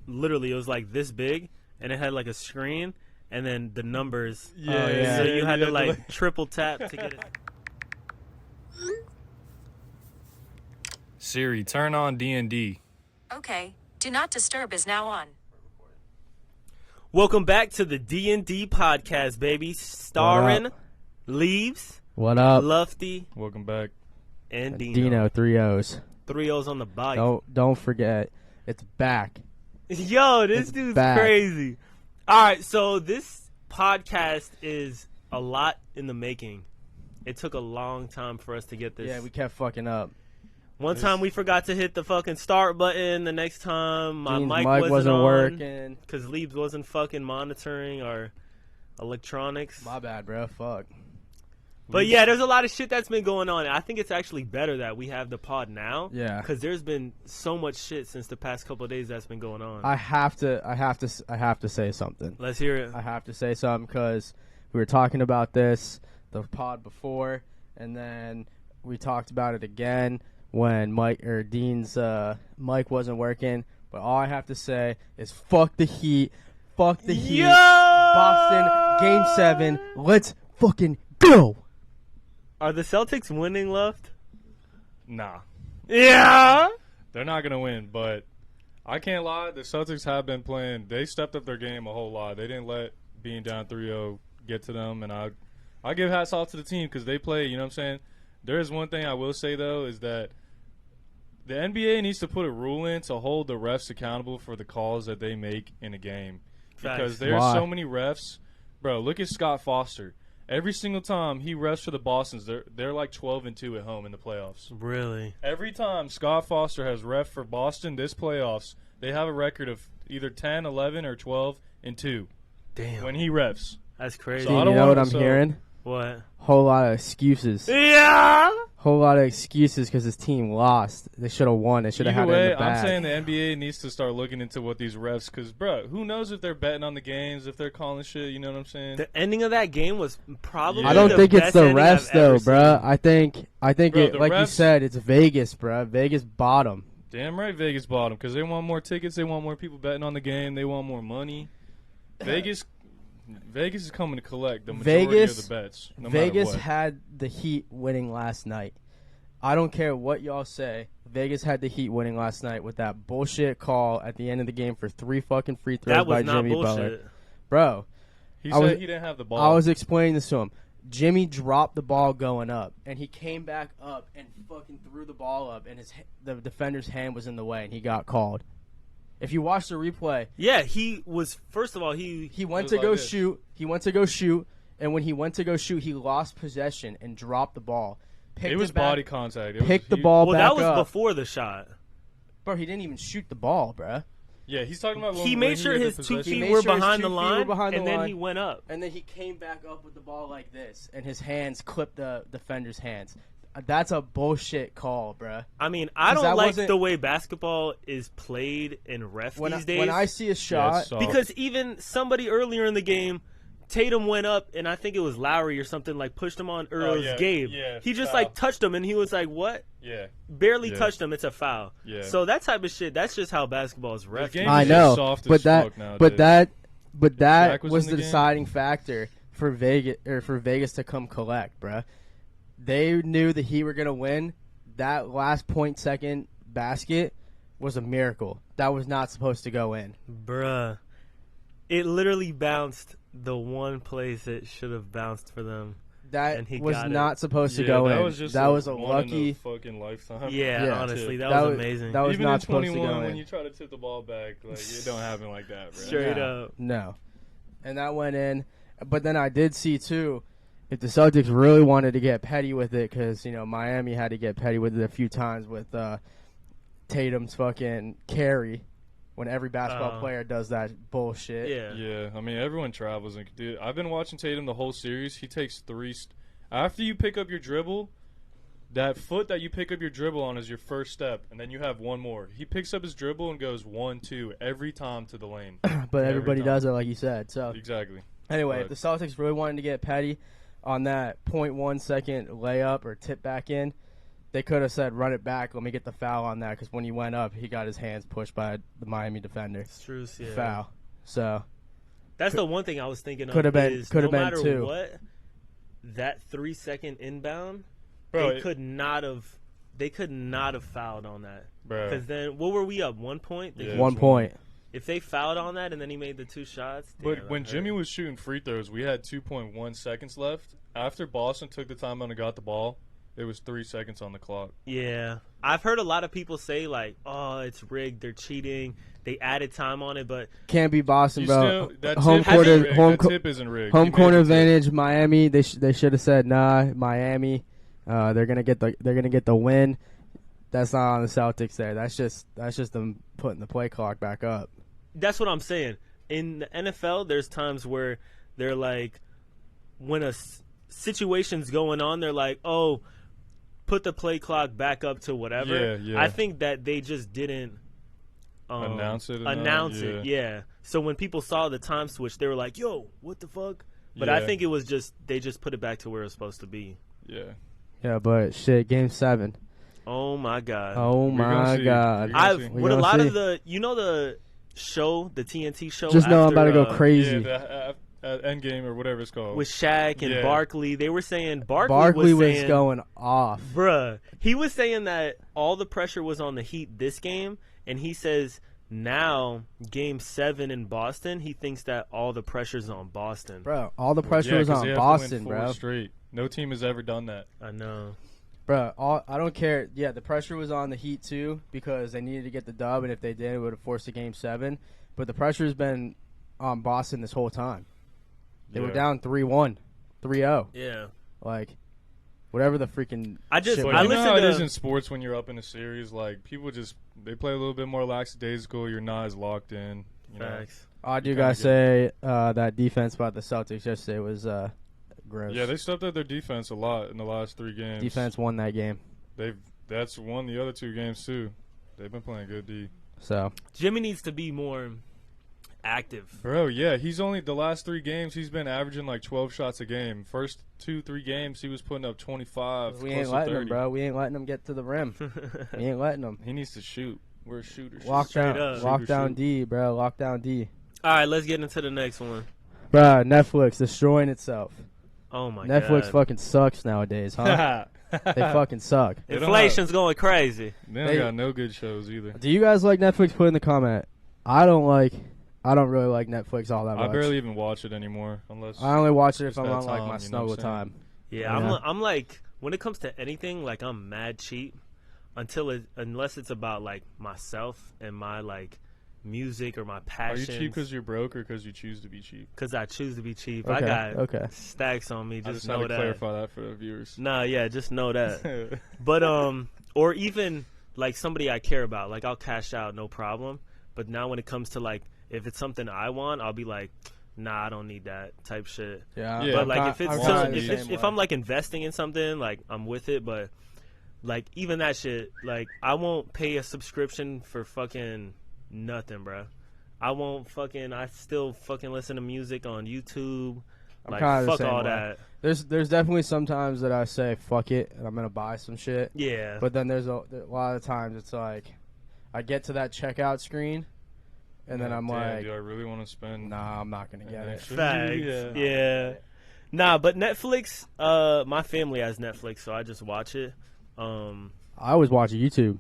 literally it was like this big, and it had like a screen, and then the numbers. Yeah. So you had to like triple tap to get it. Siri, turn on DND. Okay. Do not disturb is now on. Welcome back to the DND podcast, baby, starring Leaves, What up? Lufty, Welcome back. and Denaooo, 3 O's. 3 O's on the bike. Don't forget, it's back. Yo, this It's dude's back. crazy. All right, so this podcast is a lot in the making. It took a long time for us to get this. Yeah, we kept fucking up. One time we forgot to hit the fucking start button. The next time my Dean's mic mic wasn't on working. because Leaves wasn't fucking monitoring our electronics. My bad, bro. Fuck. But yeah, there's a lot of shit that's been going on. I think it's actually better that we have the pod now. Yeah. Because there's been so much shit since the past couple of days that's been going on. I have to say something. Let's hear it. I have to say something because we were talking about this the pod before, and then we talked about it again when Dean's mic wasn't working. But all I have to say is fuck the Heat. Fuck the Heat. Yo! Boston, Game 7. Let's fucking go. Are the Celtics winning, Luft? Nah. Yeah! They're not going to win, but I can't lie. The Celtics have been playing. They stepped up their game a whole lot. They didn't let being down 3-0 get to them, and I give hats off to the team because they play, you know what I'm saying? There is one thing I will say, though, is that the NBA needs to put a rule in to hold the refs accountable for the calls that they make in a game. Facts. Because there's Why? so many refs. Bro, look at Scott Foster. Every single time he refs for the Bostons, they're like 12-2 at home in the playoffs. Really? Every time Scott Foster has ref for Boston this playoffs, they have a record of either 10, 11, or 12-2 Damn. when he refs. That's crazy. So I Dean, don't you know want what I'm so- hearing? What? Whole lot of excuses. Yeah! Whole lot of excuses because his team lost. They should have won. They should have Either had it in way, the bag. I'm saying the NBA needs to start looking into what these refs, because, bro, who knows if they're betting on the games, if they're calling shit, you know what I'm saying? The ending of that game was probably Yeah. I don't the think it's best the ending I've refs though, ever bruh. seen. I think Bro, it, the like you refs- said, it's Vegas, bruh. Vegas bottom. Damn right Vegas bottom, because they want more tickets, they want more people betting on the game, they want more money. Vegas is coming to collect the majority of the bets, no Vegas matter what. had the Heat winning last night. I don't care what y'all say. Vegas had the Heat winning last night with that bullshit call at the end of the game for 3 fucking free throws That was by not Jimmy bullshit. Butler. Bro, He I said was- he didn't have the ball. I was explaining this to him. Jimmy dropped the ball going up, and he came back up and fucking threw the ball up, and the defender's hand was in the way, and he got called. If you watch the replay, Yeah, he was, first of all, he went was to like go this. shoot. He went to go shoot, and when he went to go shoot, he lost possession and dropped the ball. It was body contact. Picked the ball well, back that was up. before the shot. Bro, he didn't even shoot the ball, bruh. Yeah, he's talking about when He when made sure had the his 2 possession. feet made were sure his behind 2 the feet were line, behind and the then line. he went up. And then he came back up with the ball like this, and his hands clipped the defender's hands. That's a bullshit call, bruh. I mean, I 'Cause don't that like wasn't- the way basketball is played in ref these days. When I see a shot, soft. because even somebody earlier in the game, Tatum went up, and I think it was Lowry or something, like pushed him on Earl's yeah, Gabe. yeah, He just foul. like touched him, and he was like, "What?" Yeah. Barely Yeah. touched him. It's a foul. Yeah. So that type of shit. That's just how basketball is ref. game I is know, just soft as but that, fuck nowadays. but that Shaq was was in the the game? deciding factor for Vegas to come collect, bruh. They knew the Heat were gonna win. That last .2 basket was a miracle. That was not supposed to go in. Bruh. It literally bounced the one place it should have bounced for them. That And he was got it. not supposed to Yeah, go that in. was just that was a one in lucky. a fucking lifetime. Yeah, Yeah. honestly, that That was was- amazing. that was Even not in supposed to 21, go when in. you try to tip the ball back, like it don't happen like that, bro. Straight No. up. No. And that went in. But then I did see, too, if the Celtics really wanted to get petty with it, because, Miami had to get petty with it a few times with Tatum's fucking carry when every basketball player does that bullshit. Yeah. Yeah, I mean everyone travels and dude. I've been watching Tatum the whole series. He takes after you pick up your dribble. That foot that you pick up your dribble on is your first step, and then you have one more. He picks up his dribble and goes 1-2 every time to the lane. But Every everybody time. does it, like you said. So Exactly. anyway, But- if the Celtics really wanted to get petty on that .1 second layup or tip back in, they could have said, run it back, let me get the foul on that, because when he went up, he got his hands pushed by the Miami defender. It's true, yeah. Foul. So that's the one thing I was thinking of. Could have been no matter two. What, that 3-second inbound, Bro, they could not have fouled on that. Bro. Because then, what were we up? 1 point? Yeah, 1 point. If they fouled on that and then he made the 2 shots. But when Jimmy was shooting free throws, we had 2.1 seconds left. After Boston took the timeout and got the ball, it was 3 seconds on the clock. Yeah. I've heard a lot of people say, like, oh, it's rigged. They're cheating. They added time on it, but Can't be Boston, bro. That Home tip court, isn't rigged. home That co- tip isn't rigged. home He made court the tip. advantage. Miami. They should have said nah. Miami. They're gonna get the win. That's not on the Celtics. That's just them putting the play clock back up. that's what I'm saying. In the NFL, there's times where they're like, when a situation's going on, they're like, oh, put the play clock back up to whatever. Yeah. I think that they just didn't Announce it. Yeah. So when people saw the time switch, they were like, yo, what the fuck? But I think it was just, they just put it back to where it was supposed to be. Yeah. Yeah, but shit, Game 7. Oh, my God. Oh, my God. With a lot of the, the show, the TNT show. Just know I'm after, about to go crazy. Yeah, the Endgame or whatever it's called. With Shaq and Barkley, they were saying Barkley was saying, going off. Bruh, he was saying that all the pressure was on the Heat this game, and he says now, Game 7 in Boston, he thinks that all the pressure's on Boston. Bro, all the pressure was on Boston, bro. Straight. No team has ever done that. I know. Bro, I don't care. Yeah, the pressure was on the Heat, too, because they needed to get the dub, and if they did, it would have forced a Game 7. But the pressure's been on Boston this whole time. They were down 3-1, 3-0. Yeah. Like, whatever the freaking I just, shit But I you know listened how it to, is in sports when you're up in a series. Like, people just, they play a little bit more lackadaisical. You're not as locked in. You know? Facts. I do gotta say that defense by the Celtics yesterday was gross. Yeah, they stepped up their defense a lot in the last 3 games. Defense won that game. That's won the other 2 games, too. They've been playing good D. So Jimmy needs to be more active. Bro, yeah, he's only the last 3 games he's been averaging like 12 shots a game. First 2-3 games he was putting up 25. we ain't letting him, bro. We ain't letting him get to the rim. We ain't letting him. He needs to shoot. We're a shooter. Lock down, up. lock down D, bro. Lock down D. All right, let's get into the next one. Bro, Netflix destroying itself. Oh, my Netflix God. fucking sucks nowadays, huh? They fucking suck. They don't Inflation's going crazy. They don't got no good shows either. Do you guys like Netflix? Put in the comment. I don't really like Netflix all that much. I barely even watch it anymore unless I only watch it if Just I'm that on like time, my you know snuggle what I'm saying? time. Yeah, Yeah. I'm like, when it comes to anything, like, I'm mad cheap unless it's about, like, myself and my, like, music or my Are passions. you cheap because you're broke or because you choose to be cheap? Because I choose to be cheap. Okay, I got okay. stacks on me. I Just just know had to that. clarify that for the viewers. Nah, yeah, just know that. But or even like somebody I care about, like I'll cash out, no problem. But now when it comes to like, if it's something I want, I'll be like, nah, I don't need that type shit. Yeah, Yeah. But like if I'm like like investing in something, like I'm with it. But like even that shit, like I won't pay a subscription for fucking nothing, bro. I still fucking listen to music on YouTube. I'm Like kinda the fuck same all way. that. there's definitely some times that I say fuck it and I'm gonna buy some shit. Yeah. But then there's a lot of times it's like I get to that checkout screen and then I'm Damn, like, do I really want to spend? nah, I'm not gonna get it. Facts. Yeah. Nah, but Netflix, my family has Netflix, so I just watch it. I always watch YouTube.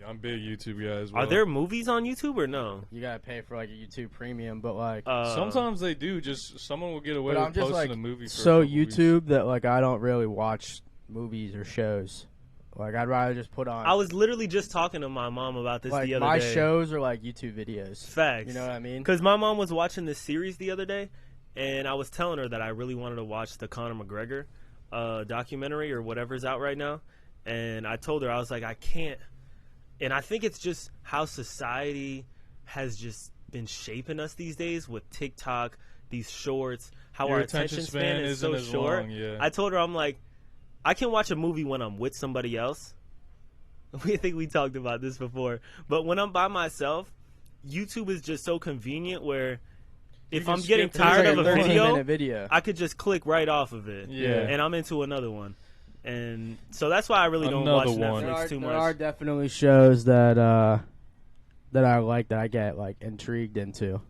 I'm a big YouTube guy as well. Are there movies on YouTube or no? You gotta pay for like a YouTube Premium, but like Sometimes they do. Just someone will get away but with I'm just posting like a movie. For so a couple weeks. YouTube that like I don't really watch movies or shows. Like I'd rather just put on. I was literally just talking to my mom about this like the other my day. shows are like YouTube videos. Facts. You know what I mean? Because my mom was watching this series the other day, and I was telling her that I really wanted to watch the Conor McGregor documentary or whatever's out right now. And I told her, I was like, I can't. And I think it's just how society has just been shaping us these days with TikTok, these shorts, how Your our attention span is so isn't as short. long, yeah. I told her, I'm like, I can watch a movie when I'm with somebody else. I think we talked about this before. But when I'm by myself, YouTube is just so convenient where if can I'm getting skip tired It's of like a 13-minute video, video. I could just click right off of it. Yeah. And I'm into another one. And so that's why I really don't Another watch one. Netflix too much. There are definitely shows that I like that I get like intrigued into.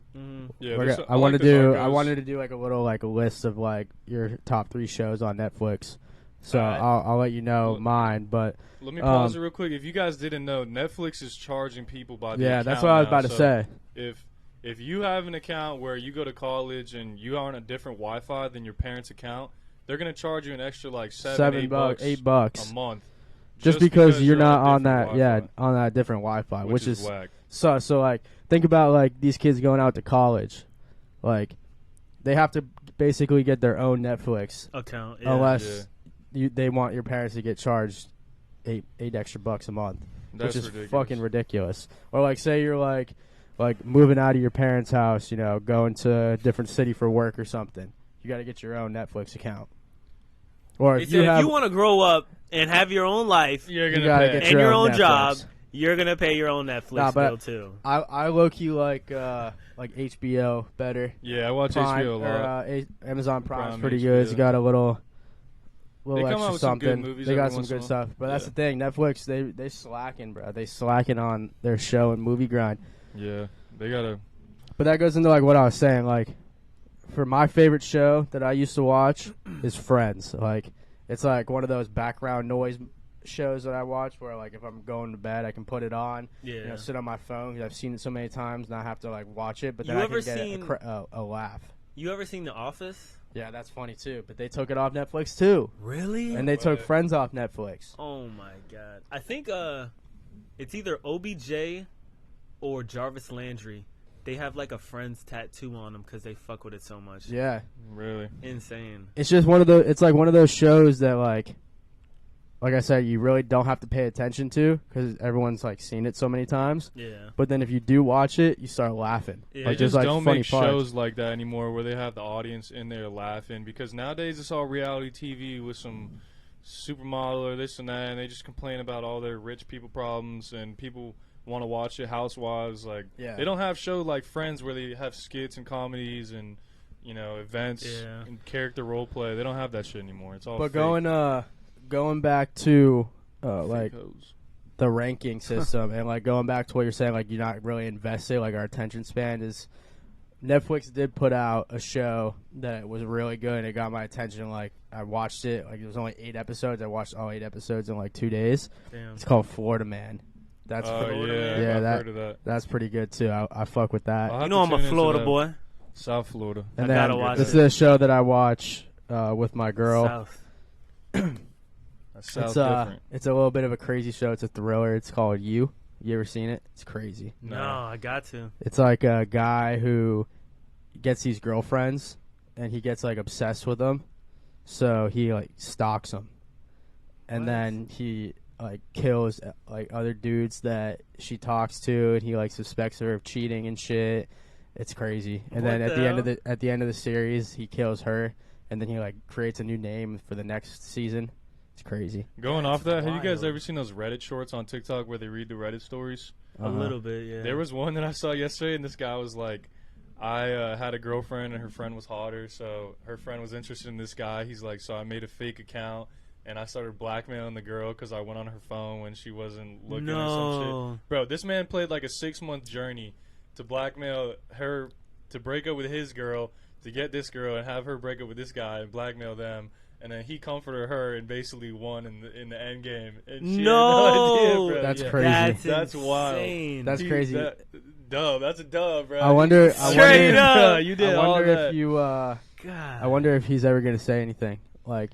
Yeah, I wanted to do like a little like a list of like your top 3 shows on Netflix. So I'll let you know mine, but let me pause it real quick. If you guys didn't know, Netflix is charging people by the account that's what I was about to say. If you have an account where you go to college and you are on a different Wi-Fi than your parents' account, they're gonna charge you an extra like $8 $8 a month, just because you're not on that Wi-Fi. on that different Wi-Fi, which is whack. So like think about like these kids going out to college, like they have to basically get their own Netflix account unless they want your parents to get charged $8 extra a month, That's which is ridiculous. fucking ridiculous. Or like say you're like moving out of your parents' house, you know, going to a different city for work or something. You got to get your own Netflix account. Or if you want to grow up and have your own life, You're gonna gotta pay. get and your own Netflix. job, you're gonna pay your own Netflix bill too. I low key like HBO better. Yeah, I watch Prime, HBO a lot. Or, Amazon Prime's Prime, pretty HBO. good. It's got a little They come out extra with some good something. movies They got every some once in good a stuff. But that's Yeah. the thing. Netflix, they slacking, bro. They slacking on their show and movie grind. Yeah, they gotta. But that goes into like what I was saying. Like, for my favorite show that I used to watch is Friends. Like, it's like one of those background noise shows that I watch where like if I'm going to bed, I can put it on. Yeah. You know, sit on my phone because I've seen it so many times, not have to like watch it. But You then I ever can get seen- a laugh. You ever seen The Office? Yeah, that's funny too. But they took it off Netflix too, Really? and they took Friends off Netflix. Oh my god! I think it's either OBJ or Jarvis Landry. They have like a Friends tattoo on them because they fuck with it so much. Yeah, Really? Insane. it's just one of those. It's like one of those shows that like I said, you really don't have to pay attention to because everyone's like seen it so many times. Yeah. But then if you do watch it, you start laughing. Yeah. They Like, just like don't funny make parts. shows like that anymore where they have the audience in there laughing because nowadays it's all reality TV with some supermodel or this and that, and they just complain about all their rich people problems and people want to watch it. Housewives, like Yeah. they don't have shows like Friends where they have skits and comedies and events and character role play. They don't have that shit anymore. It's all. But fake. going back to like Fake hoes. the ranking system and like going back to what you're saying, like you're not really invested. Like our attention span is. Netflix did put out a show that was really good and it got my attention. Like I watched it. Like it was only 8 episodes. I watched all 8 episodes in like 2 days. Damn. It's called Florida Man. That's Oh pretty, yeah, I've that heard of that. that's pretty good too. I fuck with that. I'll have You know to I'm a tune into Florida that. boy. South Florida. And I then gotta watch this it. is a show that I watch with my girl. South. That sounds It's different. it's a little bit of a crazy show. It's a thriller. It's called You. You ever seen it? It's crazy. No, I got to. It's like a guy who gets these girlfriends and he gets like obsessed with them, so he like stalks them, and What? then he like kills like other dudes that she talks to, and he like suspects her of cheating and shit. It's crazy. And then What at the the end of the series, he kills her, and then he like creates a new name for the next season. It's crazy. Going off that, have you guys wild. ever seen those Reddit shorts on TikTok where they read the Reddit stories? A little bit, yeah. There was one that I saw yesterday, and this guy was like, I had a girlfriend, and her friend was hotter, so her friend was interested in this guy. He's like, so I made a fake account, and I started blackmailing the girl because I went on her phone when she wasn't looking or some shit. No. Bro, this man played like a 6-month journey to blackmail her, to break up with his girl, to get this girl and have her break up with this guy and blackmail them. And then he comforted her and basically won in the end game. And she had no idea, bro. That's Yeah. crazy. That's wild. insane. That's crazy. Dub. That's a dub, bro. I wonder. Straight up. You did I all wonder that. if you. God. I wonder if he's ever gonna say anything. Like,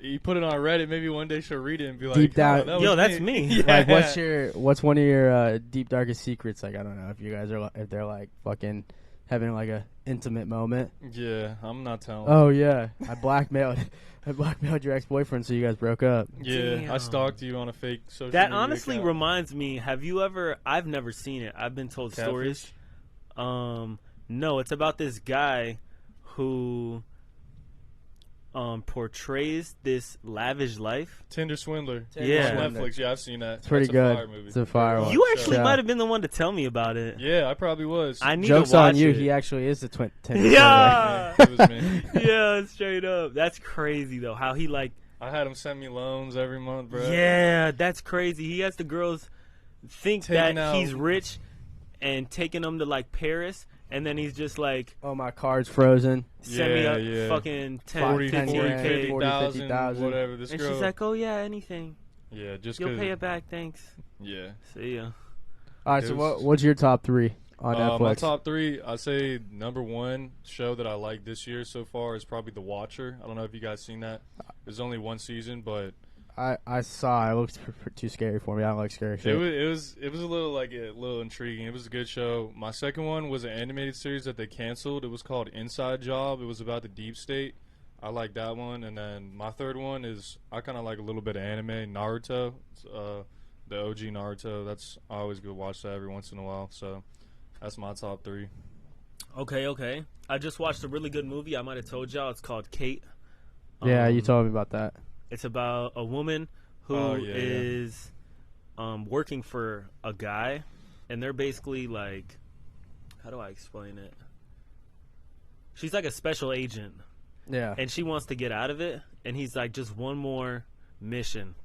You put it on Reddit. Maybe one day she'll read it and be like, Deep down- "Oh, that was Yo, that's me. Yeah. like, what's one of your deep darkest secrets? Like, I don't know if you guys are if they're like fucking having like a intimate moment. Yeah, I'm not telling. Oh yeah, I blackmailed your ex-boyfriend, so you guys broke up. Yeah, I Damn. stalked you on a fake social That media honestly account. reminds me. Have you ever? I've never seen it. I've been told stories. Catfish? No, it's about this guy who portrays this lavish life. Tinder Swindler. Yeah. On Netflix. Yeah, I've seen that. It's pretty That's good. A fire movie. It's a fire one. You actually Yeah. might have been the one to tell me about it. Yeah, I probably was. I need Jokes to watch on you. it. He actually is the Tinder. Yeah. It was me. Yeah, straight up. That's crazy though. How he like I had him send me loans every month, bro. Yeah, that's crazy. He has the girls think Taking that out- he's rich and taking them to like Paris, and then he's just like, Oh, my card's frozen. send me up Yeah. fucking 10, 40, 15, 40, 50K. 50,000, 50,000. whatever. This And girl, she's like, oh yeah, anything. yeah, just You'll 'cause- pay it back, thanks. Yeah. See ya. All right, It so was- what's your top 3 on Netflix? My top 3, I say number 1 show that I like this year so far is probably The Watcher. I don't know if you guys seen that. There's only 1 season, but I saw. It looked too scary for me. I don't like scary shit. it was a little intriguing. It was a good show. My second one was an animated series that they canceled. It was called Inside Job. It was about the deep state. I like that one. And then my third one is I kind of like a little bit of anime, Naruto. It's, the OG Naruto. I always go watch that every once in a while. So that's my top 3. Okay. I just watched a really good movie. I might have told y'all. It's called Kate. Yeah, you told me about that. It's about a woman who is working for a guy, and they're basically like, how do I explain it? She's like a special agent, Yeah. and she wants to get out of it, and he's like, just one more mission.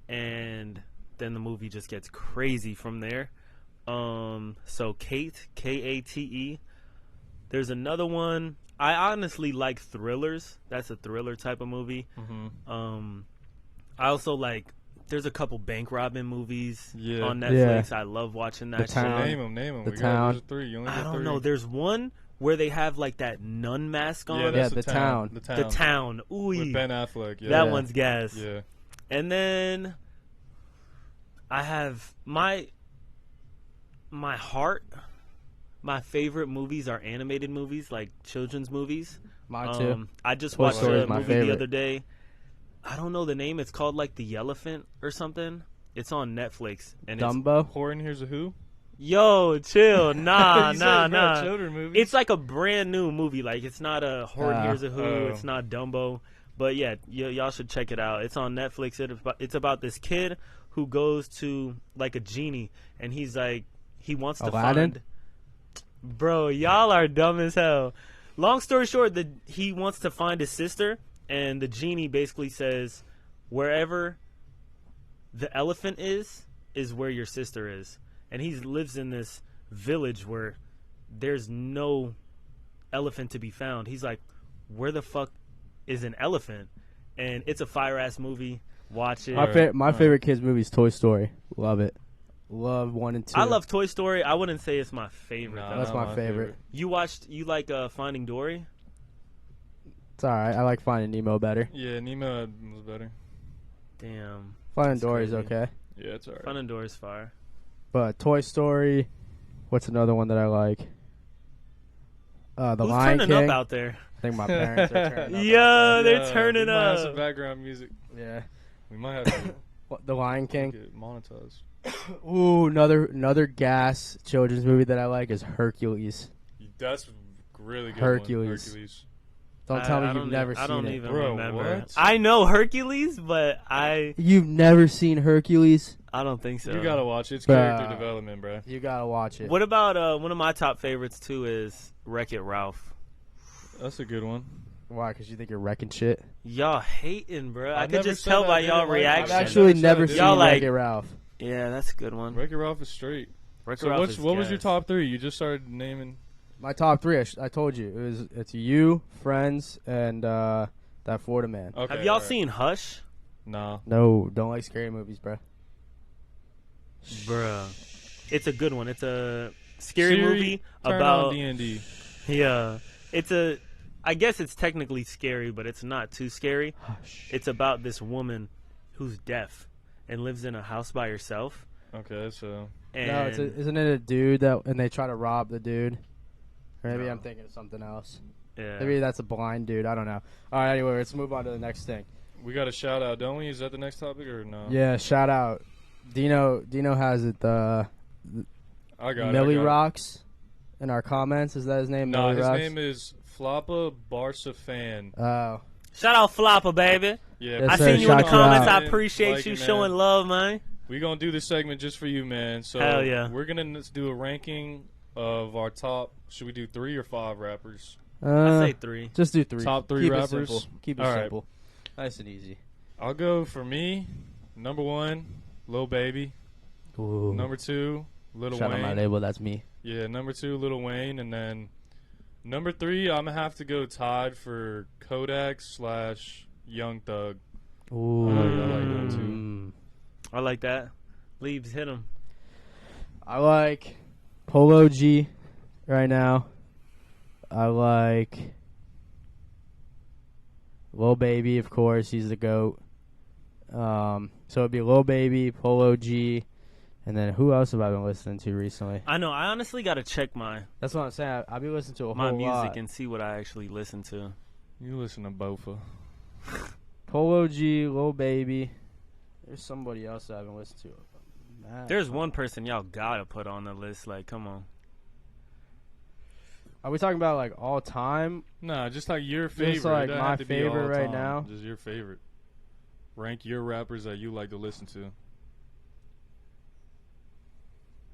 And then the movie just gets crazy from there. So Kate, Kate. There's another one. I honestly like thrillers. That's a thriller type of movie. Mm-hmm. I also like. There's a couple bank robbing movies Yeah. on Netflix. Yeah. I love watching The that Town. shit. Name them. The We Town. There's 3. You only I get don't 3. know. There's one where they have like that nun mask on. Yeah, that's The Town. The Town. The Town. Ooh, With Ben Affleck. Yeah. that one's gas. Yeah. And then I have my heart. My favorite movies are animated movies, like children's movies. Mine too. I just Toy watched Story a is my movie favorite. the other day. I don't know the name. It's called like The Elephant or something. It's on Netflix. And Dumbo. Horton Here's a Who? Yo, chill. Nah. You said, bro, children movies. It's like a brand new movie. Like, it's not a Horton Here's a Who. Oh. It's not Dumbo. But yeah, y'all should check it out. It's on Netflix. It's about this kid who goes to like a genie, and he's like, he wants to Aladdin? find. Bro, y'all are dumb as hell. Long story short, he wants to find his sister, and the genie basically says, wherever the elephant is where your sister is. And he lives in this village where there's no elephant to be found. He's like, where the fuck is an elephant? And it's a fire-ass movie. Watch it. My favorite kids movie is Toy Story. Love it. Love 1 and 2. I love Toy Story. I wouldn't say it's my favorite, Nah, though. That's not my favorite. You like Finding Dory? It's alright. I like Finding Nemo better. Yeah, Nemo was better. Damn. Finding That's Dory's crazy. okay. Yeah, it's alright. Finding Dory's fire. But Toy Story, what's another one that I like? The Who's Lion turning King. up out there? I think my parents are turning up. Yeah, they're Yeah, turning we might have some up. background music. Yeah. We might have to The Lion King. get monetized. Ooh, another gas children's movie that I like is Hercules. That's really good. Hercules. Hercules. Don't tell me you've don't never I seen don't it. even Bro, remember. what? I know Hercules, but You've never seen Hercules? I don't think so. You gotta watch it. It's Bruh. character development, bro. You gotta watch it. What about one of my top favorites too is Wreck-It Ralph. That's a good one. Why? Because you think you're wrecking shit? Y'all hating, bro. I I could never just said tell I by didn't y'all like it. reaction. I've I've actually never said never I seen didn't. Y'all like- Wreck-It Ralph. Yeah, that's a good one. Wreck-It Ralph is straight. Wreck-It So Ralph is what was your gas. top 3? You just started naming. My top 3, I told you. It's you, Friends, and that Florida man. Okay. Have y'all alright. seen Hush? Nah. No, don't like scary movies, bro. Bruh. It's a good one. It's a scary Siri, movie turn about on DND. Yeah. I guess it's technically scary, but it's not too scary. Hush. It's about this woman who's deaf and lives in a house by herself. Okay, so And No, isn't it a dude and they try to rob the dude? Or maybe No. I'm thinking of something else. yeah. Maybe that's a blind dude. I don't know. All right, anyway, let's move on to the next thing. we got a shout out, don't we? Is that the next topic or no? Yeah, shout out. Dino has it. I got Millie it. Rocks in our comments. Is that his name? No, Millie his Rocks? name is Floppa Barca Fan. Oh. Shout out Flopper, baby. Yeah, Yes, I sir. seen you in the Shout you comments. out. I appreciate Like you it, man. showing love, man. we gonna do this segment just for you, man. So Hell yeah. we're gonna do a ranking of our top. Should we do 3 or 5 rappers? I say 3. Just do 3. Top 3 Keep rappers? It simple. Keep it All right. simple. Nice and easy. I'll go for me. Number 1, Lil Baby. Ooh. Number 2, Lil Shout Wayne. out my label. That's me. Yeah, number 2, Lil Wayne, and then number 3, I'm gonna have to go tied for Kodak / Young Thug. Ooh. I like that too. I like that. Leaves, hit him. I like Polo G right now. I like Lil Baby, of course. He's the GOAT. So it'd be Lil Baby, Polo G, and then who else have I been listening to recently? I know. I honestly got to check That's what I'm saying. I've been listening to a my whole music lot. and see what I actually listen to. You listen to Bofa. Polo G, Lil Baby. There's somebody else that I haven't listened to. There's one person y'all gotta put on the list. Like, come on. Are we talking about like all time? Nah, just like your favorite. Just like It doesn't my have to be favorite all right time. now? Just your favorite. Rank your rappers that you like to listen to.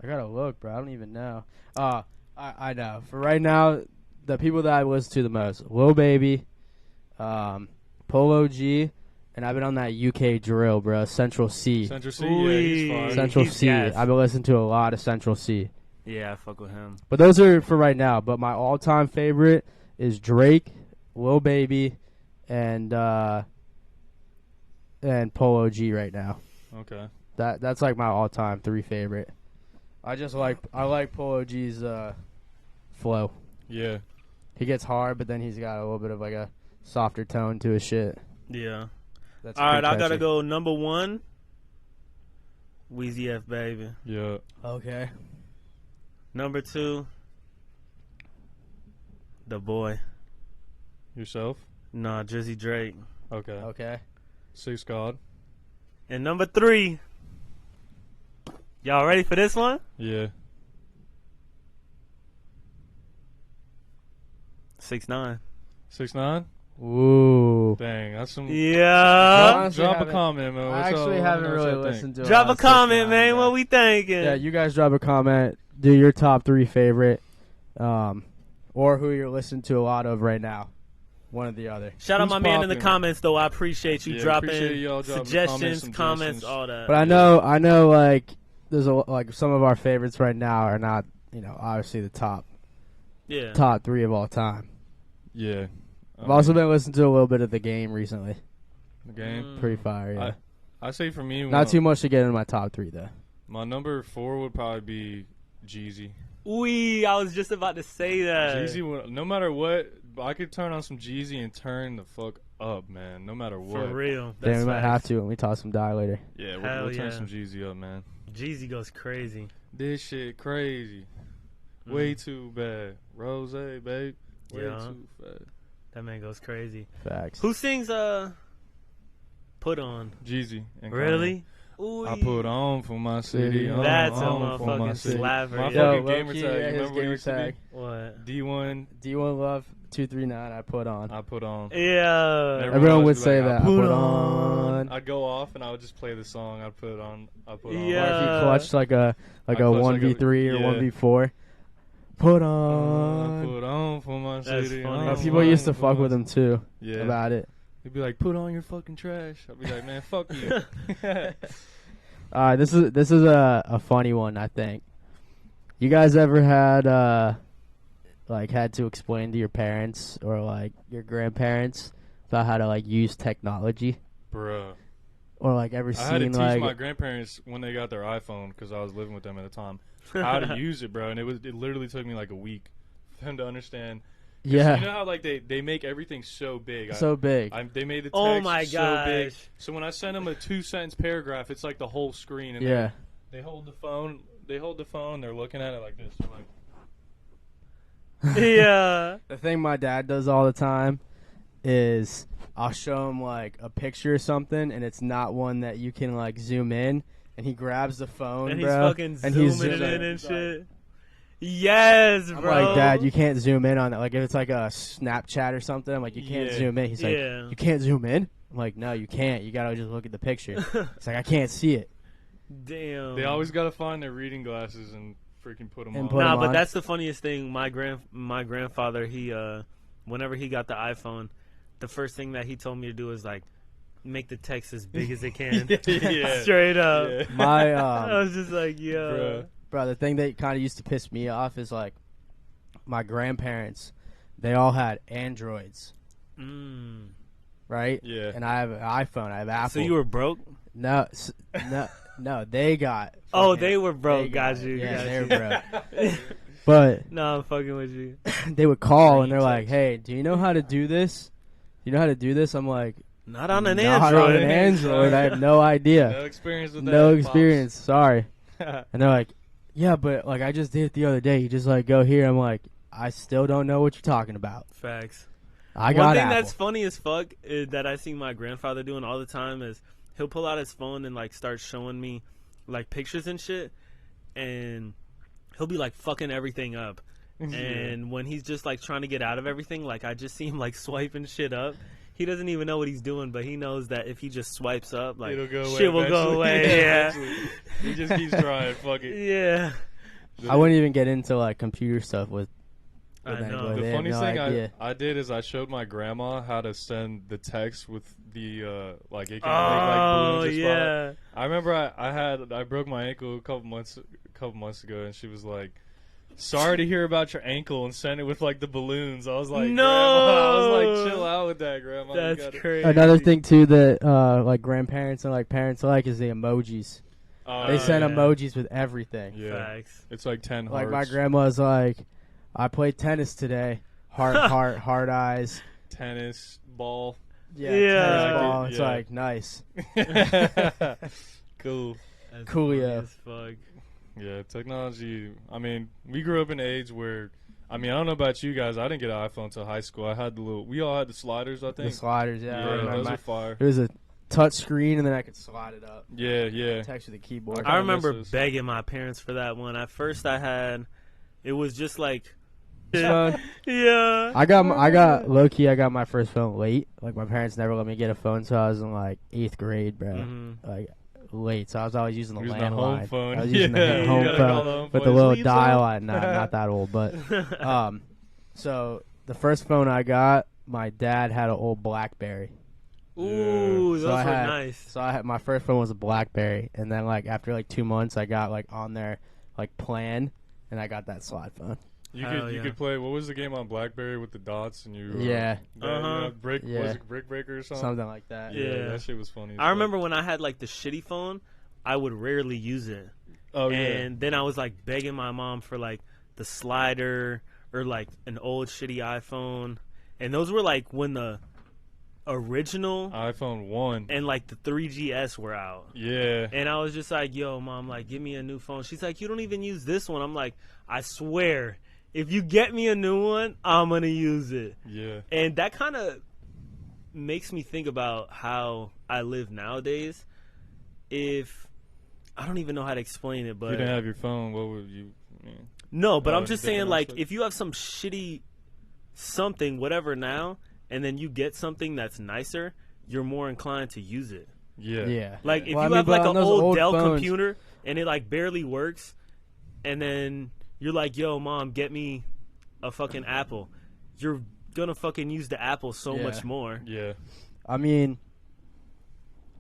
I gotta look, bro. I don't even know. I know. For right now, the people that I listen to the most: Lil Baby, Polo G, and I've been on that UK drill, bro. Central C. Central C, yeah, he's fire. Central He's C. gas. I've been listening to a lot of Central C. Yeah, I fuck with him. But those are for right now. But my all-time favorite is Drake, Lil Baby, and Polo G right now. Okay. That's like my all-time 3 favorite. I like Polo G's flow. Yeah. He gets hard, but then he's got a little bit of like a softer tone to his shit. Yeah. That's All right, pretty I gotta catchy. go number 1. Weezy F Baby. Yeah. Okay. Number 2. The Boy. Yourself? Nah, Drizzy Drake. Okay. Okay. 6 God. And number 3. Y'all ready for this one? Yeah. 6ix9ine. 6ix9ine? Ooh. Dang, that's some. Yeah. honestly Drop a haven't- comment, man. I What's actually up? haven't Let me know really what y'all think. listened to. Drop lot a of comment, 6ix9ine, man. bro. What we thinking? Yeah, you guys drop a comment. Do your top 3 favorite, or who you're listening to a lot of right now. One or the other. Shout out Who's my man in the popping? comments, though. I appreciate you Yeah, dropping appreciate y'all dropping suggestions, comments, comments, all that. But I know, like there's like some of our favorites right now are not, obviously the top Yeah. 3 of all time. Yeah. I've also been listening to a little bit of the game recently. The game. Pretty fire, yeah. I say for me, Not too much to get in my top 3 though. my number 4 would probably be Jeezy. I was just about to say that. Jeezy, no matter what, I could turn on some Jeezy and turn the fuck up, man. No matter what. For real. Then we That's might facts. have to when we toss some die later. Yeah, Hell we'll turn yeah. some Jeezy up, man. Jeezy goes crazy. This shit crazy. Way too bad. Rose, babe. Way Yeah. too fast. That man goes crazy. Facts. Who sings Put On? Jeezy. And Really? Kanye. I put on for my city. City. That's a on for my motherfucking city. slapper. My yeah. fucking gamer low-key, tag. You his remember what it gamer used to be? tag. What? D1. D1 Love 239. I put on. I put on. Yeah. Everyone would always be say like, that. I put on. I'd go off and I would just play the song. I'd put it on. I put on. Yeah. Or if you clutched like a I clutched like 1v3 a- or yeah. 1v4. Put I on. put on for my That's city. funny. Oh, Oh, people used to fuck with him too Yeah. about it. He'd be like, "Put on your fucking trash." I'd be like, "Man, fuck you." This is a funny one, I think. You guys ever had had to explain to your parents or like your grandparents about how to like use technology, Bruh. or like ever I had to seen teach like my grandparents when they got their iPhone because I was living with them at the time how to use it, bro. And it literally took me like a week for them to understand. 'Cause yeah, You know how like they make everything so big. so big. They made the text Oh my so big. gosh. So when I send them a 2-sentence paragraph, it's like the whole screen. And Yeah, they hold the phone. They're looking at it like this. They're like, Yeah. the thing my dad does all the time is I'll show him like a picture or something, and it's not one that you can like zoom in, and he grabs the phone, And he's bro, fucking and he's zooming it zooming in and He's like- shit. Yes, I'm bro. like, Dad, you can't zoom in on it. Like if it's like a Snapchat or something, I'm like, you can't Yeah. zoom in. He's like, Yeah. you can't zoom in. I'm like, no, you can't. You gotta just look at the picture. It's like I can't see it. Damn. they always gotta find their reading glasses and freaking put them And on. put Nah, 'em but on. that's the funniest thing. My grandfather, he whenever he got the iPhone, the first thing that he told me to do is like make the text as big as it can. Yeah. Straight up. Yeah. My I was just like, yo. bro, the thing that kind of used to piss me off is like my grandparents. They all had Androids, right? Yeah. And I have an iPhone. I have Apple. So you were broke? no. They got. Oh, fucking- they were broke. they Got got you. it. Yeah, got they you. were broke. But No, I'm fucking with you. they would call Free and they're like, text. "Hey, do you know how to do this? Do you know how to do this?" I'm like, Not on an "Not Android. on an Android. I have no idea. No experience with that. No Pops. experience. Sorry." And they're like, "Yeah, but like I just did it the other day. You just like go here." I'm like, "I still don't know what you're talking about." Facts. I got One thing Apple. that's funny as fuck is that I see my grandfather doing all the time is he'll pull out his phone and like start showing me like pictures and shit, and he'll be like fucking everything up. And when he's just like trying to get out of everything, like I just see him like swiping shit up. He doesn't even know what he's doing, but he knows that if he just swipes up, like It'll go away shit will go eventually. away. Yeah, Eventually. He just keeps trying. Fuck it. yeah. I wouldn't even get into like computer stuff with I know. anybody. The They have funniest no thing idea. I did is I showed my grandma how to send the text with the like it can Oh make like balloons or spot. yeah. I remember I broke my ankle a couple months ago, and she was like, "Sorry to hear about your ankle," and sent it with like the balloons. I was like, No! Grandma, I was like, chill out with that, Grandma. You That's gotta- crazy. Another thing too that like grandparents and like parents like is the emojis. They send yeah. emojis with everything. Yeah, Facts. it's like 10 Like hearts. my grandma's like, "I played tennis today." Heart eyes. tennis ball. Yeah, Yeah. tennis ball. It's Yeah. like nice. Cool. That's Coolio. funny as fuck. Yeah, technology. I mean, we grew up in an age where, I mean, I don't know about you guys. I didn't get an iPhone until high school. I had we all had the sliders, I The think. sliders, yeah. I Yeah, remember those my- are fire. it was a touch screen, and then I could slide it up. Yeah, yeah. Text with the keyboard. I remember miss those. begging my parents for that one. At first, it was just like, Phone. yeah. I got low key. I got my first phone late. Like my parents never let me get a phone until I was in like 8th grade, bro. Mhm. Like late, so I was always using the Using the home landline. phone. I was using Yeah, the you home gotta call phone the home with the phone. little Sleep dial. zone. Not that old, but so the first phone I got, my dad had an old BlackBerry. Ooh, those So I were had- nice. So I had my first phone was a BlackBerry, and then like after like 2 months, I got like on their like plan, and I got that slide phone. You Hell could you yeah. could play. What was the game on BlackBerry with the dots and you? Yeah. that, you know, brick. Yeah. Was it Brick Breaker or something? Something like that. Yeah, Yeah. that shit was funny. as I fuck. remember when I had like the shitty phone, I would rarely use it. Oh yeah. And then I was like begging my mom for like the slider or like an old shitty iPhone. And those were like when the original iPhone 1. and like the 3GS were out. Yeah. And I was just like, yo, mom, like, give me a new phone. She's like, you don't even use this one. I'm like, I swear, if you get me a new one, I'm going to use it. Yeah. And that kind of makes me think about how I live nowadays. If I don't even know how to explain it, If but you didn't have your phone, what would you? Yeah. no, but Oh, I'm just different saying, like, aspect. if you have some shitty something, whatever now, and then you get something that's nicer, you're more inclined to use it. Yeah. Yeah. Like if Well, I you mean, have but like on an those old Dell phones- computer and it like barely works, and then you're like, "Yo, mom, get me a fucking Apple," you're gonna fucking use the Apple so Yeah. much more. Yeah. I mean,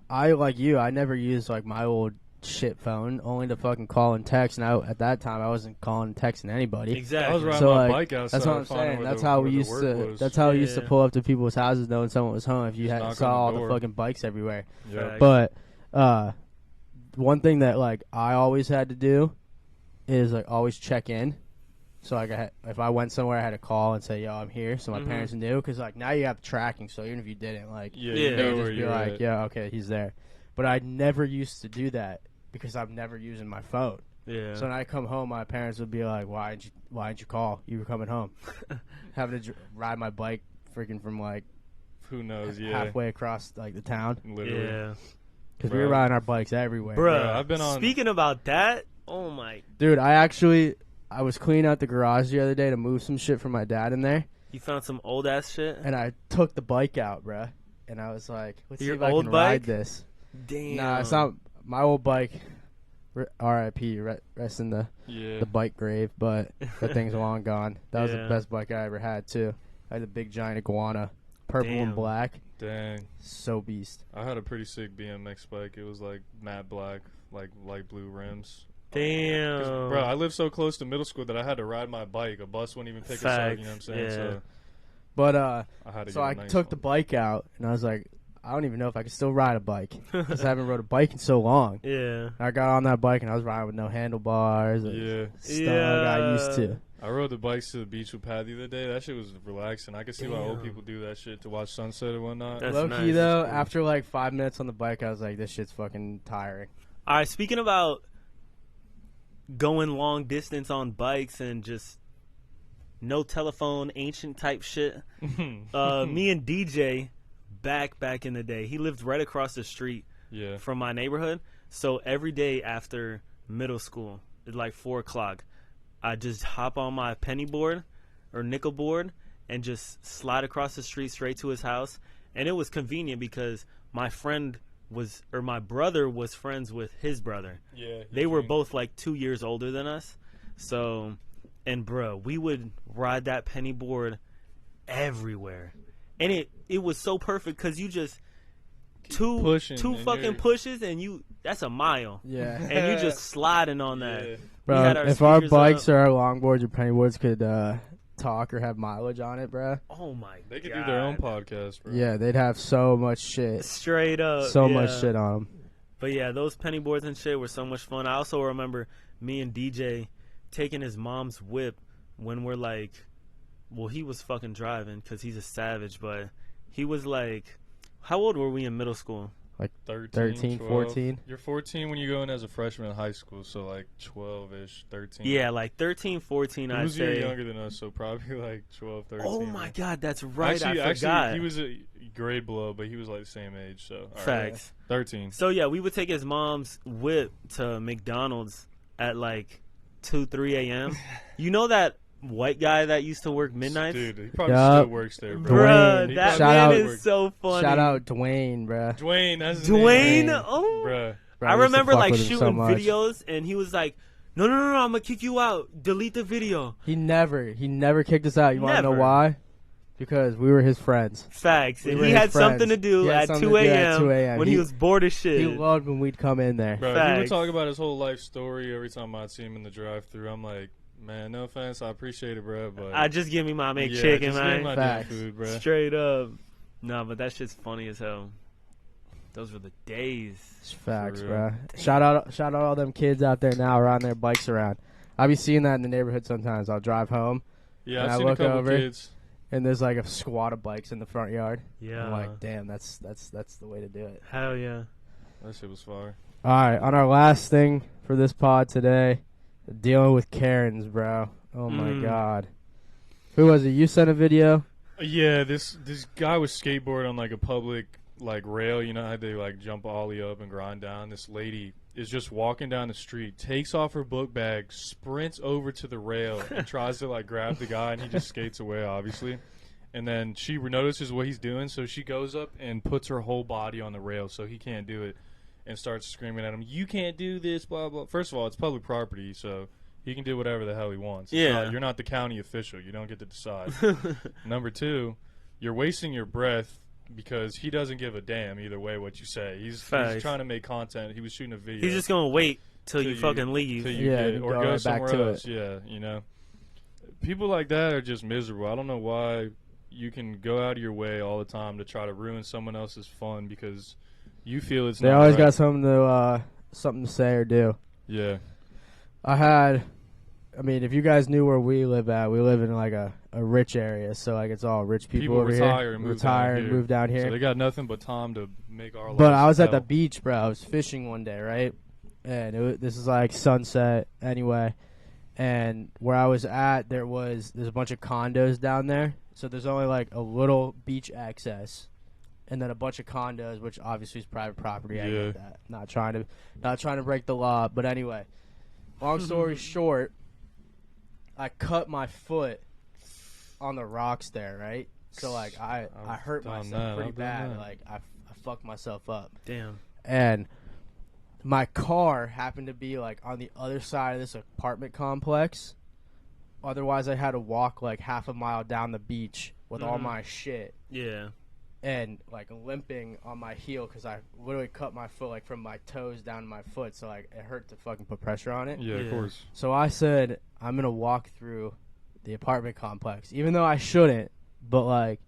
I like you. I never used like my old shit phone, only to fucking call and text. And at that time, I wasn't calling and texting anybody. I was Exactly. riding So, my like, bike outside. That's what I'm finding saying. where That's the- how where we the used work to. was. That's how we used to Yeah. pull up to people's houses knowing someone was home. If you Just had knock saw on all the the door. fucking bikes everywhere. Yeah. Facts. But one thing that like I always had to do is like always check in. So like if I went somewhere, I had to call and say, "Yo, I'm here," so my Mhm. parents knew. Because like now you have tracking, so even if you didn't, like Yeah. Yeah. You they know would where just be you're like, at. "Yeah, okay, he's there." But I never used to do that because I'm never using my phone. Yeah. So when I come home, my parents would be like, "Why didn't you call? You were coming home." Having to ride my bike freaking from like Who knows? Yeah. halfway across like the town Literally. yeah. because we were Bro. riding our bikes everywhere. Bruh, I've been on- Speaking about that, oh my, Dude, I was cleaning out the garage the other day to move some shit from my dad in there, you found some old ass shit. and I took the bike out, bruh. And I was like, "Let's Your see if I old can bike? ride this." Damn. Nah, it's not my old bike. R.I.P. Rest in the Yeah. bike grave, but that thing's long gone. That was Yeah. the best bike I ever had too. I had a big giant iguana, purple Damn. and black. Dang. So beast. I had a pretty sick BMX bike. It was like matte black, like light blue rims. Damn. Bro, I lived so close to middle school that I had to ride my bike. A bus wouldn't even pick us up, you know what I'm saying? Yeah. So But I had to so get I a nice took one. the bike out, and I was like, I don't even know if I can still ride a bike because I haven't rode a bike in so long. Yeah. I got on that bike and I was riding with no handlebars. And Yeah. stuff I got used to. I rode the bikes to the beach with Pat the other day. That shit was relaxing. I could see why old Damn. people do that shit to watch sunset and whatnot. That's Low nice. key though, That's cool. after like 5 minutes on the bike, I was like, this shit's fucking tiring. All right, speaking about going long distance on bikes and just no telephone, ancient type shit. Me and DJ back in the day, he lived right across the street Yeah. from my neighborhood. So every day after middle school, at like 4 o'clock, I just hop on my penny board or nickel board and just slide across the street straight to his house. And it was convenient because my brother was friends with his brother. Yeah. They were both like 2 years older than us. So, and bro, we would ride that penny board everywhere. And it was so perfect because you just two pushing and fucking you're- pushes and that's a mile. Yeah. And you just sliding on that. Yeah. We had Bro, our if our speakers bikes up. or our longboards or pennyboards could talk or have mileage on it, bro, Oh my god. They could do their own podcast, bro. yeah, they'd have so much shit. Straight up. So much yeah. shit on them. But yeah, those penny boards and shit were so much fun. I also remember me and DJ taking his mom's whip when we're like, well, he was fucking driving because he's a savage, but he was like, how old were we in middle school? 13, 12. 14. You're 14 when you go in as a freshman in high school, so like 12-ish, 13. Yeah, like 13, 14, He I'd was a year say. younger than us, so probably like 12, 13. Oh my god, that's right. I Actually, forgot. he was a grade below, but he was like the same age, so. all right. Facts. 13. So yeah, we would take his mom's whip to McDonald's at like 2, 3 a.m. You know that white guy that used to work midnights? Dude, he probably Yup. still works there, bro. Bruh, Dwayne. that Shout man out- is so funny. Shout out Dwayne, bro. Dwayne, that's his Dwayne. name. Oh, Bruh. Bro, I used to remember fuck like with him so shooting much. videos, and he was like, "No, I'm gonna kick you out. Delete the video." He never kicked us out. You want to know Never. why? Because we were his friends. Facts. We And were he his had something friends. to do He had at something 2 to do at a.m. 2 a.m. when he was bored as shit. He loved when we'd come in there. Bro, he would Facts. talk about his whole life story every time I'd see him in the drive-thru. I'm like, man, no offense, I appreciate it, bro, but I just give me my yeah, McChicken, just give me man. my damn Facts. food, bro. Straight up. No, but that shit's funny as hell. Those were the days. It's facts, For bro. real. Shout out all them kids out there now riding their bikes around. I be seeing that in the neighborhood sometimes. I'll drive home Yeah, And I've I seen a look couple over. kids. and there's like a squad of bikes in the front yard. Yeah. I'm like, damn, that's the way to do it. Hell yeah. That shit was fire. All right, on our last thing for this pod today, dealing with Karens, bro. Oh my Mm. god. Who was it? You sent a video? Yeah, this guy was skateboarding on like a public like rail. You know how they like jump ollie up and grind down. This lady is just walking down the street, takes off her book bag, sprints over to the rail, and tries to like grab the guy, and he just skates away, obviously. And then she notices what he's doing, so she goes up and puts her whole body on the rail so he can't do it, and starts screaming at him, "You can't do this!" Blah blah. First of all, it's public property, so he can do whatever the hell he wants. It's Yeah. not- you're not the county official. You don't get to decide. Number two, you're wasting your breath because he doesn't give a damn either way what you say. He's Facts. trying to make content. He was shooting a video. He's just gonna wait till you fucking leave. Till you Yeah, get, and or go go right back somewhere to else. Yeah, you know. People like that are just miserable. I don't know why you can go out of your way all the time to try to ruin someone else's fun because you feel it's They not always right. got something to say or do. Yeah. I mean, if you guys knew where we live at, we live in like a rich area, so like it's all rich people over retire here. and move retire down and here. move down here. So they got nothing but time to make our lives But I was at the hell. beach, bro. I was fishing one day, right? And this is like sunset anyway. And where I was at, there's a bunch of condos down there. So there's only like a little beach access, and then a bunch of condos, which obviously is private property. I Yeah. get that. Not trying to break the law, but anyway. Long story short, I cut my foot on the rocks there, right? So like I hurt done myself that. pretty I've done bad. that. Like I fucked myself up. Damn. And my car happened to be like on the other side of this apartment complex. Otherwise, I had to walk like half a mile down the beach with all Mhm. my shit. Yeah. and like limping on my heel because I literally cut my foot like from my toes down to my foot, so like it hurt to fucking put pressure on it. Yeah, of course. So I said I'm gonna walk through the apartment complex, even though I shouldn't. But like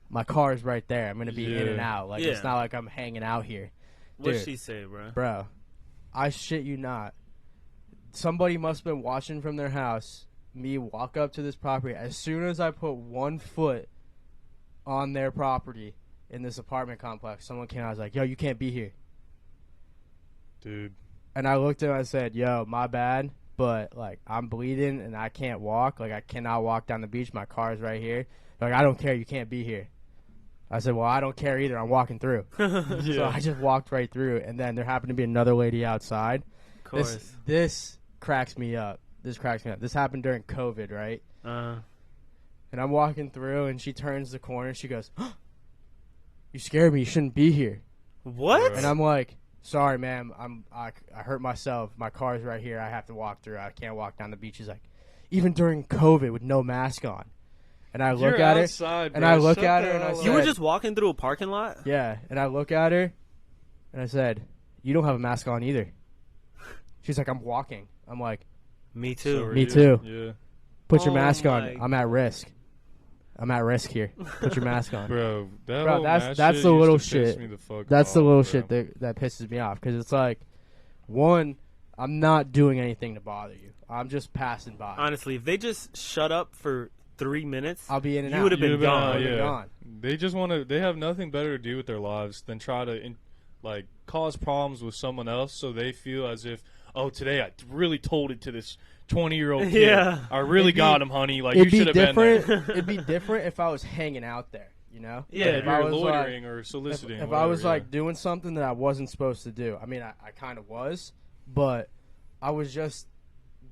my car is right there. I'm gonna be in and out. Like it's not like I'm hanging out here. What'd she say, bro? Bro, I shit you not. Somebody must have been watching from their house. Me walk up to this property. As soon as I put 1 foot on their property in this apartment complex, someone came out and was like, yo, you can't be here. Dude. And I looked at him and I said, yo, my bad, but like I'm bleeding and I can't walk. Like I cannot walk down the beach. My car is right here. Like I don't care. You can't be here. I said, well, I don't care either. I'm walking through. So I just walked right through. And then there happened to be another lady outside. Of course. This cracks me up. This happened during COVID, right? And I'm walking through, and she turns the corner, and she goes, you scared me. You shouldn't be here. What? And I'm like, sorry, ma'am. I hurt myself. My car's right here. I have to walk through. I can't walk down the beach. She's like, even during COVID with no mask on. And I look at her, and I look at her, and I said, you were just walking through a parking lot? Yeah, and I look at her, and I said, you don't have a mask on either. She's like, I'm walking. I'm like, me too. Me too. Yeah. Put your mask on. I'm at risk. I'm at risk here. Put your mask on. Bro, that's the little shit. That's the little shit that pisses me off, because it's like, one, I'm not doing anything to bother you. I'm just passing by. Honestly, if they just shut up for 3 minutes, I'll be in and out. You would have been gone. Yeah. They just want to. They have nothing better to do with their lives than try to, cause problems with someone else, so they feel as if, oh, today I really told it to this 20-year-old kid. Yeah. I really got him, honey. Like you should have been there. It'd be different if I was hanging out there. You know? Yeah, if you're loitering or soliciting. If I was doing something that I wasn't supposed to do. I mean, I kind of was, but I was just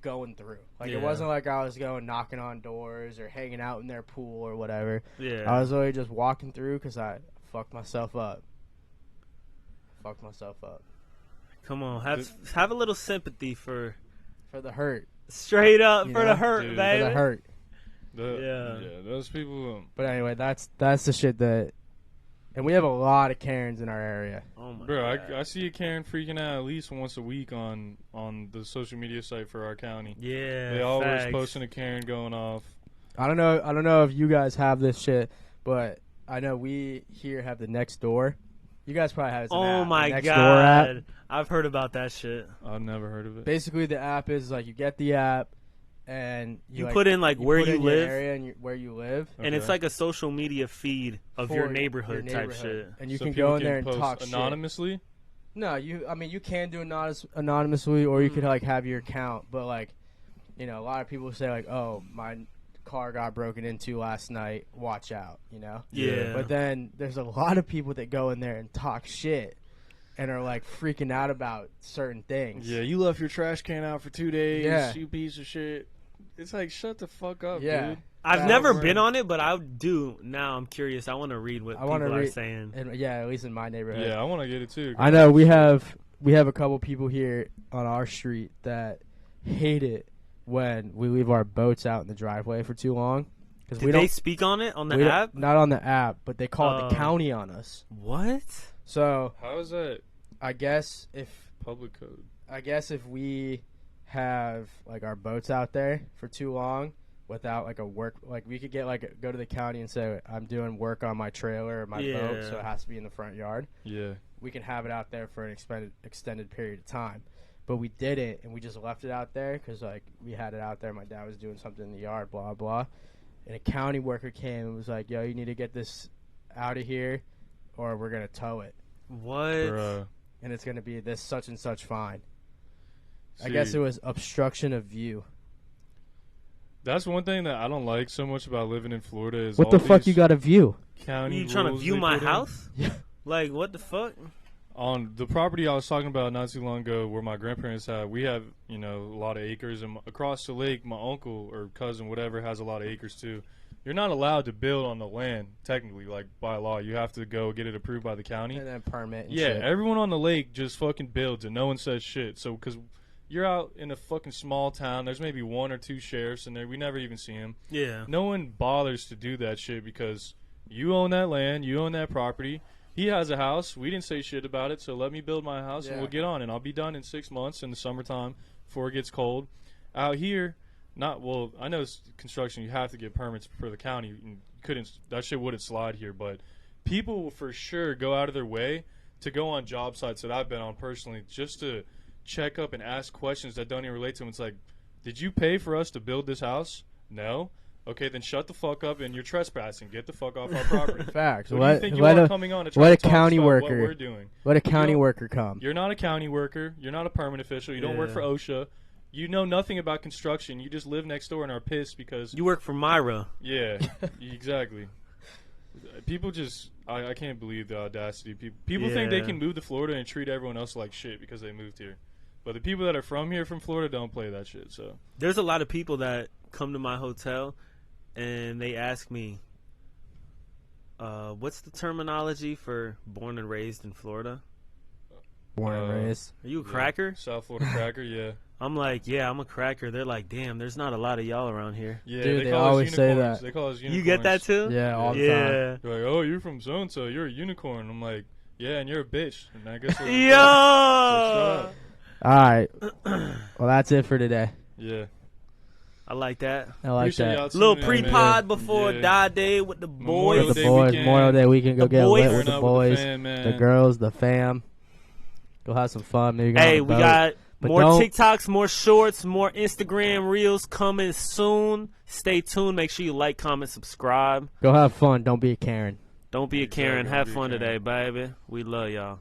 going through. It wasn't like I was going knocking on doors or hanging out in their pool or whatever. Yeah. I was really just walking through because I fucked myself up. Come on, have a little sympathy for the hurt. Straight up for the hurt, dude. baby. For the hurt. Yeah, those people. But anyway, that's the shit that, and we have a lot of Karens in our area. Oh my God. I see a Karen freaking out at least once a week on the social media site for our county. Yeah, they always posting a Karen going off. I don't know if you guys have this shit, but I know we here have the Next Door. You guys probably have it. Oh my Next God, Door app. I've heard about that shit. I've never heard of it. Basically, the app is you get the app, and you put in where you live, your area and where you live, and it's like a social media feed of your neighborhood type shit. And you can go in there and post talk anonymously. Shit. No, you can do anonymously, or you could have your account. But a lot of people say oh, my car got broken into last night. Watch out, Yeah. But then there's a lot of people that go in there and talk shit. And are freaking out about certain things. Yeah, you left your trash can out for 2 days. Yeah. You piece of shit. It's shut the fuck up, yeah. dude. I've never been on it, but I do now. I'm curious. I want to read what people are saying. And, at least in my neighborhood. Yeah, I want to get it too. I know we have a couple people here on our street that hate it when we leave our boats out in the driveway for too long. Did they speak on it on the app? Not on the app, but they call the county on us. What? So how is that? I guess if public code. I guess if we have our boats out there for too long without a work, we could get go to the county and say I'm doing work on my trailer or my boat, so it has to be in the front yard. Yeah, we can have it out there for an extended period of time. But we didn't, and we just left it out there because we had it out there. My dad was doing something in the yard, blah blah, and a county worker came and was like, "Yo, you need to get this out of here, or we're gonna tow it." What? Bruh. And it's going to be this such and such fine. I guess it was obstruction of view. That's one thing that I don't like so much about living in Florida is what the fuck you got to view? County you trying to view my house? Yeah. What the fuck? On the property I was talking about not too long ago where my grandparents have, we have, a lot of acres. And across the lake, my uncle or cousin, whatever, has a lot of acres too. You're not allowed to build on the land, technically, by law. You have to go get it approved by the county. And then permit and shit. shit. Everyone on the lake just fucking builds and no one says shit. So, because you're out in a fucking small town, there's maybe 1 or 2 sheriffs in there. We never even see them. Yeah. No one bothers to do that shit because You own that land. You own that property. He has a house. We didn't say shit about it, so let me build my house and we'll get on. And I'll be done in 6 months in the summertime before it gets cold. Out here, I know it's construction. You have to get permits for the county. You couldn't. That shit wouldn't slide here, but people will for sure go out of their way to go on job sites that I've been on personally just to check up and ask questions that don't even relate to them. It's like, did you pay for us to build this house? No. Okay, then shut the fuck up and you're trespassing. Get the fuck off our property. Facts. Who do you think you are coming on to try let to a talk county about worker. what we're doing? Let a county worker come. You're not a county worker. You're not a permit official. You don't work for OSHA. You know nothing about construction. You just live next door and are pissed because you work for Myra. Yeah, exactly. People just I can't believe the audacity. People think they can move to Florida and treat everyone else like shit because they moved here. But the people that are from Florida, don't play that shit. So there's a lot of people that come to my hotel and they ask me, what's the terminology for born and raised in Florida? Born and raised. Are you a cracker? South Florida cracker, yeah. I'm like, yeah, I'm a cracker. They're like, damn, there's not a lot of y'all around here. Yeah, dude, they call always us say unicorns. that. They call us unicorns. You get that too? Yeah, all the time. They're like, oh, you're from so-and-so. You're a unicorn. I'm like, yeah, and you're a bitch. And I guess Yo! All right. Well, that's it for today. Yeah. I like that. I like Appreciate that. y'all Little tuning in, pre-pod man. before Yeah. Die Day with the boys. With the boys. Memorial Day weekend. Go The get boys. lit with Turn the up boys, with the fam, man. the girls, the fam. Go have some fun. Maybe go Hey, on a we boat. got But more don't- TikToks, more shorts, more Instagram reels coming soon. Stay tuned. Make sure you like, comment, subscribe. Go have fun. Don't be a Karen. Don't be a Exactly, Karen. don't Have be a fun Karen. today, baby. We love y'all.